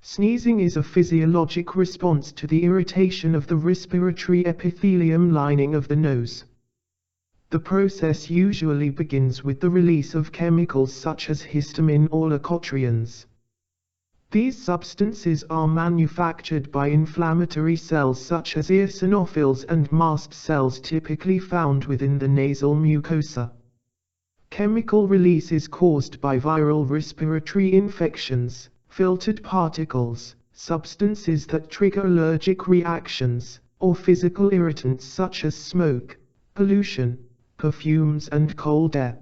Sneezing is a physiologic response to the irritation of the respiratory epithelium lining of the nose. The process usually begins with the release of chemicals such as histamine or leukotrienes. These substances are manufactured by inflammatory cells such as eosinophils and mast cells typically found within the nasal mucosa. Chemical release is caused by viral respiratory infections, filtered particles, substances that trigger allergic reactions, or physical irritants such as smoke, pollution, perfumes and cold air.